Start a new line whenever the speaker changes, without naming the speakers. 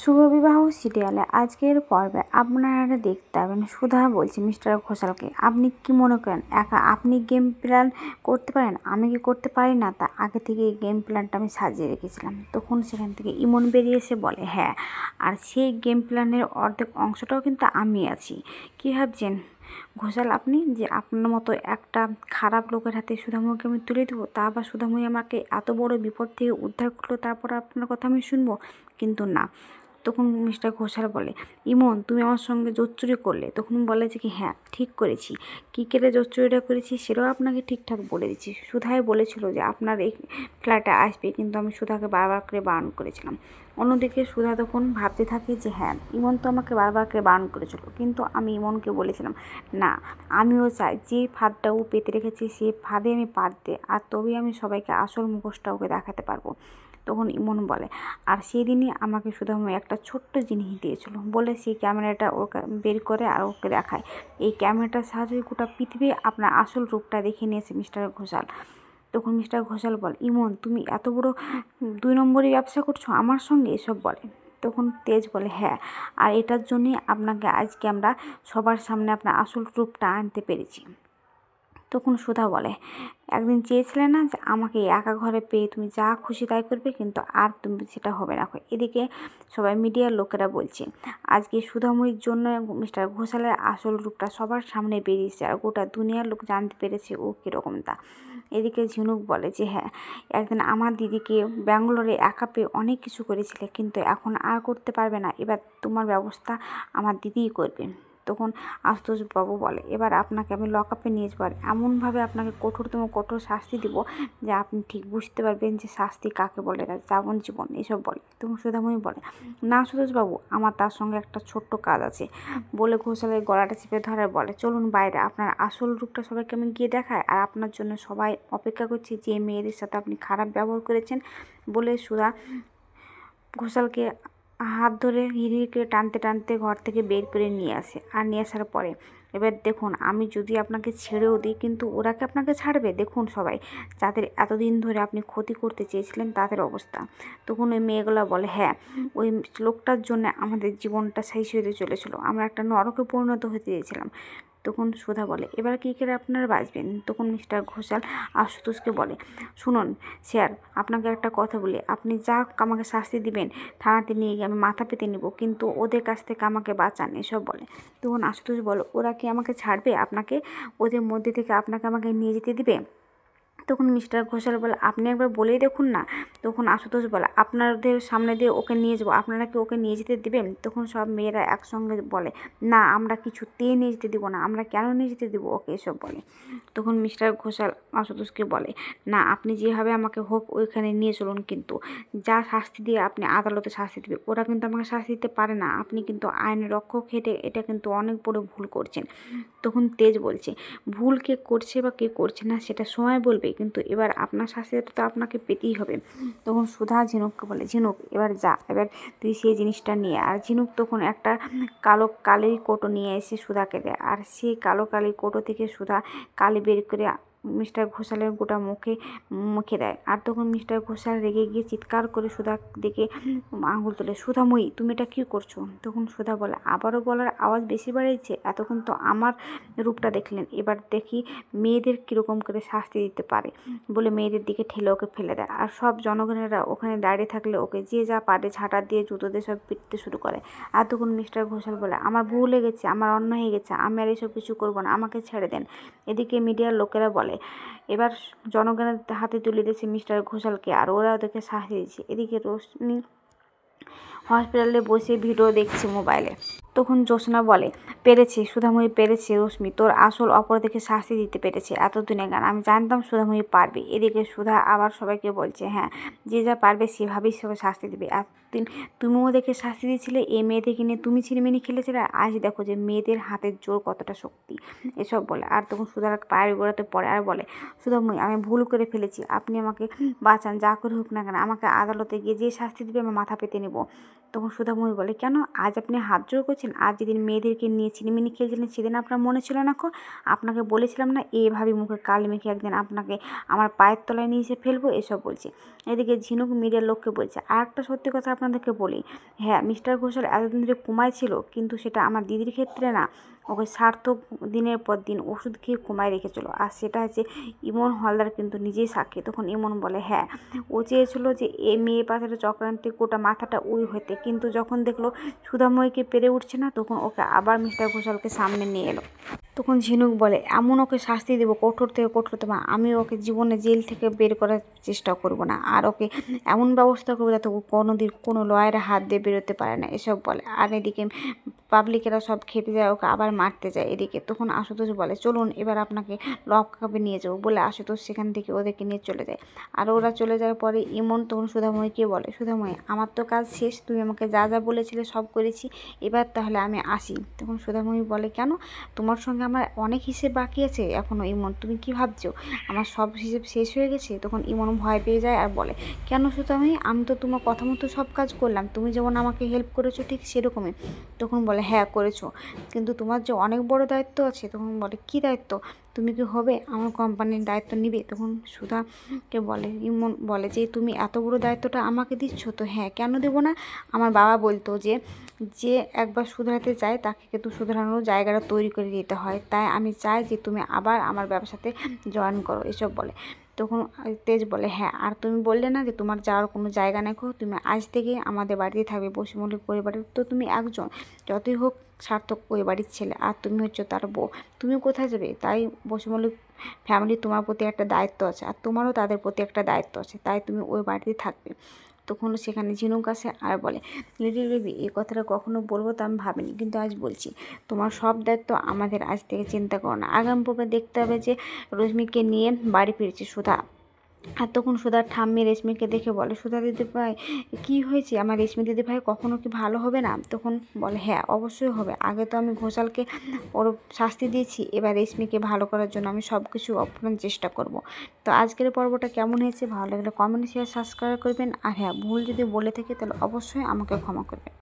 শুভবিবাহ সিরিয়ালে আজকের পর্বে আপনারা দেখতে পাবেন সুধা বলছে মিস্টার ঘোষালকে, আপনি কি মনে করেন একা আপনি গেম প্ল্যান করতে পারেন, আমি কি করতে পারি না? তা আগে থেকে এই গেম প্ল্যানটা আমি সাজিয়ে রেখেছিলাম। তখন সেখান থেকে ইমন বেরিয়ে এসে বলে, হ্যাঁ, আর সেই গেম প্ল্যানের অর্ধেক অংশটাও কিন্তু আমি আছি। কী ভাবছেন ঘোষাল আপনি, যে আপনার মতো একটা খারাপ লোকের হাতে সুধাময়কে আমি তুলে দেবো? তা আবার সুধাময়ী আমাকে এত বড় বিপদ থেকে উদ্ধার করলো, তারপর আপনার কথা আমি শুনবো? কিন্তু না। তখন মিস্টার ঘোষাল বলে, ইমন তুমি আমার সঙ্গে জোচ্চুরি করলে। তখন বলে যে কি, হ্যাঁ ঠিক করেছি, কী কেটে জোচ্চুরিটা করেছি সেটাও আপনাকে ঠিকঠাক বলে দিচ্ছি। সুধাই বলেছিল যে আপনার এই ফ্ল্যাটে আসবে, কিন্তু আমি সুধাকে বারবার করে বারণ করেছিলাম। অন্যদিকে সুধা তখন ভাবতে থাকে যে হ্যাঁ, ইমন তো আমাকে বারবার করে বারণ করেছিল, কিন্তু আমি ইমনকে বলেছিলাম না, আমিও চাই যে ফাঁদটা ও পেতে রেখেছে সেই ফাঁদে আমি পা দিতে, আর তবেই আমি সবাইকে আসল মুখোশটা ওকে দেখাতে পারবো। তখন ইমন বলে, আর সেদিনই আমাকে সুধাময় একটা ছোট্ট জিনিস দিয়েছিল, বলে সেই ক্যামেরাটা ওকে বের করে আর ওকে দেখায়। এই ক্যামেরাটার সাহায্যে গোটা পৃথিবী আপনার আসল রূপটা দেখে নিয়েছে মিস্টার ঘোষাল। তখন মিস্টার ঘোষাল বলে, ইমন তুমি এত বড় 2 নম্বরই ব্যবসা করছো আমার সঙ্গে, এসব বলে। তখন তেজ বলে, হ্যাঁ, আর এটার জন্যই আপনাকে আজকে আমরা সবার সামনে আপনার আসল রূপটা আনতে পেরেছি। তখন সুধা বলে, একদিন চেয়েছিলে না যে আমাকে একা ঘরে পেয়ে তুমি যা খুশি তাই করবে, কিন্তু আর তুমি সেটা হবে না। এদিকে সবাই মিডিয়ার লোকেরা বলছে আজকে সুধাময়ীর জন্য মিস্টার ঘোষালের আসল রূপটা সবার সামনে বেরিয়েছে, আর গোটা দুনিয়ার লোক জানতে পেরেছে ও কীরকম তা। এদিকে ঝিনুক বলে যে হ্যাঁ, একদিন আমার দিদিকে ব্যাঙ্গালোরে একা পেয়ে অনেক কিছু করেছিলে, কিন্তু এখন আর করতে পারবে না, এবার তোমার ব্যবস্থা আমার দিদিই করবে। তখন আশুতোষ বাবু বলে, এবার আপনাকে আমি লকআপে নিয়ে যাবো, এমনভাবে আপনাকে কঠোরতম কঠোর শাস্তি দিব যে আপনি ঠিক বুঝতে পারবেন যে শাস্তি কাকে বলে, যাবজ্জীবন এসব বলে। তখন সুধাময়ী বলে, না আশুতোষবাবু, আমার তার সঙ্গে একটা ছোট্ট কাজ আছে, বলে ঘোষালের গলাটা চেপে ধরে বলে, চলুন বাইরে, আপনার আসল রূপটা সবাইকে আমি গিয়ে দেখায়, আর আপনার জন্য সবাই অপেক্ষা করছে যে মেয়েদের সাথে আপনি খারাপ ব্যবহার করেছেন। বলে সুধা ঘোষালকে হাত ধরে হিড়িকে টানতে টানতে ঘর থেকে বের করে নিয়ে আসে, আর নিয়ে আসার পরে, এবার দেখুন আমি যদি আপনাকে ছেড়েও দিই, কিন্তু ওরা কি আপনাকে ছাড়বে? দেখুন সবাই, যাদের এতদিন ধরে আপনি ক্ষতি করতে চেয়েছিলেন তাদের অবস্থা। তখন ওই মেয়েগুলো বলে, হ্যাঁ, ওই লোকটার জন্য আমাদের জীবনটা শেষ হতে চলেছিল, আমরা একটা নরকে পরিণত হতে চেয়েছিলাম। তখন সুধা বলে, এবার কী করে আপনারা বাঁচবেন? তখন মিস্টার ঘোষাল আশুতোষকে বলে, শুনুন স্যার, আপনাকে একটা কথা বলি, আপনি যা আমাকে শাস্তি দিবেন থানাতে নিয়ে গিয়ে আমি মাথা পেতে নেব, কিন্তু ওদের কাছ থেকে আমাকে বাঁচান, এসব বলে। তখন আশুতোষ বলে, ওরা কি আমাকে ছাড়বে? আপনাকে ওদের মধ্যে থেকে আপনাকে আমাকে নিয়ে যেতে দিবে? তখন মিস্টার ঘোষাল বলে, আপনি একবার বলেই দেখুন না। তখন আশুতোষ বলে, আপনাদের সামনে দিয়ে ওকে নিয়ে যাবো, আপনারা কি ওকে নিয়ে যেতে দেবেন? তখন সব মেয়েরা একসঙ্গে বলে, না, আমরা কিছুতেই নিয়ে যেতে দিব না, আমরা কেন নিয়ে যেতে দিব ওকে, এসব বলে। তখন মিস্টার ঘোষাল আশুতোষকে বলে, না, আপনি যেভাবে আমাকে হোক ওইখানে নিয়ে চলুন, কিন্তু যা শাস্তি দিয়ে আপনি আদালতে শাস্তি দেবে, ওরা কিন্তু আমাকে শাস্তি দিতে পারে না, আপনি কিন্তু আইনের রক্ষক হেঁটে এটা কিন্তু অনেক বড় ভুল করছেন। তখন তেজ বলছে, ভুল কে করছে বা কে করছে না সেটা সময় বলবে, কিন্তু এবার আপনার শাস্তিটা তো আপনাকে পেতেই হবে। তখন সুধা ঝিনুককে বলে, ঝিনুক এবার যা, এবার তুই সেই জিনিসটা নিয়ে। আর ঝিনুক তখন একটা কালো কালির কোটো নিয়ে এসে সুধাকে দেয়, আর সেই কালো কালির কোটো থেকে সুধা কালি বের করে মিস্টার ঘোষালের গোটা মুখে দেয়। আর তখন মিস্টার ঘোষাল রেগে গিয়ে চিৎকার করে সুধা দিকে আঙুল তোলে, সুধাময়ী তুমি এটা কী করছো? তখন সুধা বলে, আবারও গলার আওয়াজ বেশি বাড়িয়েছে, এতক্ষণ তো আমার রূপটা দেখলেন, এবার দেখি মেয়েদের কীরকম করে শাস্তি দিতে পারে, বলে মেয়েদের দিকে ঠেলে ওকে ফেলে দেয়। আর সব জনগণেরা ওখানে দাঁড়িয়ে থাকলে ওকে যে যা পারে ঝাঁটা দিয়ে জুতো দিয়ে সব পিটতে শুরু করে। আর তখন মিস্টার ঘোষাল বলে, আমার ভুল হয়ে গেছে, আমার অন্য হয়ে গেছে, আমি আর এসব কিছু করবো না, আমাকে ছেড়ে দেন। এদিকে মিডিয়ার লোকেরা বলে, এবার জনগণের হাতে তুলে দিয়েছে মিস্টার ঘোষালকে, আর ওরা ওদেরকে শাস্তি দিচ্ছে। এদিকে রশ্মি হসপিটালে বসে ভিডিও দেখছে মোবাইলে। তখন জ্যোৎস্না বলে, পেরেছে সুধাময়ী, পেরেছে রশ্মি, তোর আসল অপরাধীকে শাস্তি দিতে পেরেছে এতদিনে গান, আমি জানতাম সুধাময়ী পারবে। এদিকে সুধা আবার সবাইকে বলছে, হ্যাঁ, যে যা পারবে সেভাবেই সবাই শাস্তি দেবে। এতদিন তুমিও ওদেরকে শাস্তি দিয়েছিলে, এই মেয়েদেরকে নিয়ে তুমি ছিনিমিনি খেলেছিলে, আর আজ দেখো যে মেয়েদের হাতের জোর কতটা শক্তি, এসব বলে। আর তখন সুধার পায়ের গোড়াতে পড়ে আর বলে, সুধাময়ী আমি ভুল করে ফেলেছি, আপনি আমাকে বাঁচান, যা করে হোক না কেন, আমাকে আদালতে গিয়ে যে শাস্তি দেবে আমি মাথা পেতে নেব। তখন সুধাময়ী বলে, কেন আজ আপনি হাত জোর করছেন? আজ যেদিন মেয়েদেরকে নিয়ে ছিনিমিনি খেলছিলেন সেদিন আপনার মনে ছিল না? আপনাকে বলেছিলাম না এইভাবে মুখে কালি মেখে একদিন আপনাকে আমার পায়ের তলায় নিয়ে এসে ফেলবো, এসব বলছে। এদিকে ঝিনুক মিডিয়ার লোককে বলছে, আর একটা সত্যি কথা আপনাদেরকে বলি, হ্যাঁ মিস্টার ঘোষাল এতদিন ধরে কোমায় ছিল, কিন্তু সেটা আমার দিদির ক্ষেত্রে না, ওকে সার্থক দিনের পর দিন ওষুধ খেয়ে কোমায় রেখেছিল। আর সেটা হচ্ছে ইমন হালদার কিন্তু নিজেই সাক্ষী। তখন ইমন বলে, হ্যাঁ ও চেয়েছিল যে এ মেয়ে পাশে চক্রান্তে গোটা মাথাটা ওই হতে, কিন্তু যখন দেখলো সুধাময়ীকে পেরে উঠছে না, তখন ওকে আবার মিস্টার ঘোষালকে সামনে নিয়ে এলো। তখন ঝিনুক বলে, এমন ওকে শাস্তি দেবো কঠোর থেকে কঠোরতম, আমি ওকে জীবনে জেল থেকে বের করার চেষ্টা করব না, আর ওকে এমন ব্যবস্থা করবো যাতে ও কোনোদিন কোনো লয়ারের হাত দিয়ে বেরোতে পারে না, এসব বলে। আর এদিকে পাবলিকেরা সব খেপে যায়, ওকে আবার মারতে যায়। এদিকে তখন আশুতোষ বলে, চলুন এবার আপনাকে লকআপে নিয়ে যাবো, বলে আশুতোষ সেখান থেকে ওদেরকে নিয়ে চলে যায়। আর ওরা চলে যাওয়ার পরে ইমন তখন সুধাময়ীকে বলে, সুধাময়ী আমার তো কাজ শেষ, তুমি আমাকে যা যা বলেছিলে সব করেছি, এবার তাহলে আমি আসি। তখন সুধাময়ী বলে, কেন, তোমার সঙ্গে আমার অনেক হিসেব বাকি আছে এখনও। ইমন, তুমি কি ভাবছো আমার সব হিসেব শেষ হয়ে গেছে? তখন ইমন ভয় পেয়ে যায় আর বলে, কেন সুধাময়ী, আমি তো তোমার কথা মতো সব কাজ করলাম, তুমি যেমন আমাকে হেল্প করেছো ঠিক সেরকমই। তখন বলে, হ্যাঁ করেছো, কিন্তু তোমার যে অনেক বড় দায়িত্ব আছে। তখন বলে, কী দায়িত্ব, তুমি কি হবে আমার কোম্পানির দায়িত্ব নিবে? তখন সুধাকে বলে, ইমন বলে যে তুমি এত বড় দায়িত্বটা আমাকে দিচ্ছ, তো হ্যাঁ কেন দেবো না। আমার বাবা বলতো যে যে একবার শুধরাতে চায় তাকে কিন্তু শুধরানোর জায়গাটা তৈরি করে দিতে হয়, তাই আমি চাই যে তুমি আবার আমার ব্যবসাতে জয়েন করো, এসব বলে। তখন তেজ বলে, হ্যাঁ আর তুমি বললে না যে তোমার যাওয়ার কোনো জায়গা নেই, তুমি আজ থেকে আমাদের বাড়িতে থাকবে, বসি মল্লিক পরিবারের তো তুমি একজন, যতই হোক সার্থক ওই বাড়ির ছেলে, আর তুমি হচ্ছে তার বউ, তুমি কোথায় যাবে? তাই বসি মল্লিক ফ্যামিলি তোমার প্রতি একটা দায়িত্ব আছে, আর তোমারও তাদের প্রতি একটা দায়িত্ব আছে, তাই তুমি ওই বাড়িতে থাকবে। তখন সেখানে ঝিনুক আসে আর বলে, লিটিল বেবি এই কথাটা কখনো বলবো তো আমি ভাবিনি, কিন্তু আজ বলছি, তোমার সব দায়িত্ব আমাদের, আজ থেকে চিন্তা করো না। আগাম পর্বে দেখতে হবে যে রশ্মিকে নিয়ে বাড়ি ফিরছে সুধা। আর তখন সুধার ঠাম্মি রেশমিকে দেখে বলে, সুধা দিদিভাই কী হয়েছে, আমার রেশমি দিদিভাই কখনো কি ভালো হবে না? তখন বলে, হ্যাঁ অবশ্যই হবে, আগে তো আমি ঘোষালকে ওর শাস্তি দিয়েছি, এবার রেশমিকে ভালো করার জন্য আমি সব কিছু অপ্রাণ চেষ্টা করব। তো আজকের পর্বটা কেমন হয়েছে, ভালো লাগলে কমেন্ট শেয়ার সাবস্ক্রাইব করবেন, আর হ্যাঁ ভুল যদি বলে থাকে তাহলে অবশ্যই আমাকে ক্ষমা করবেন।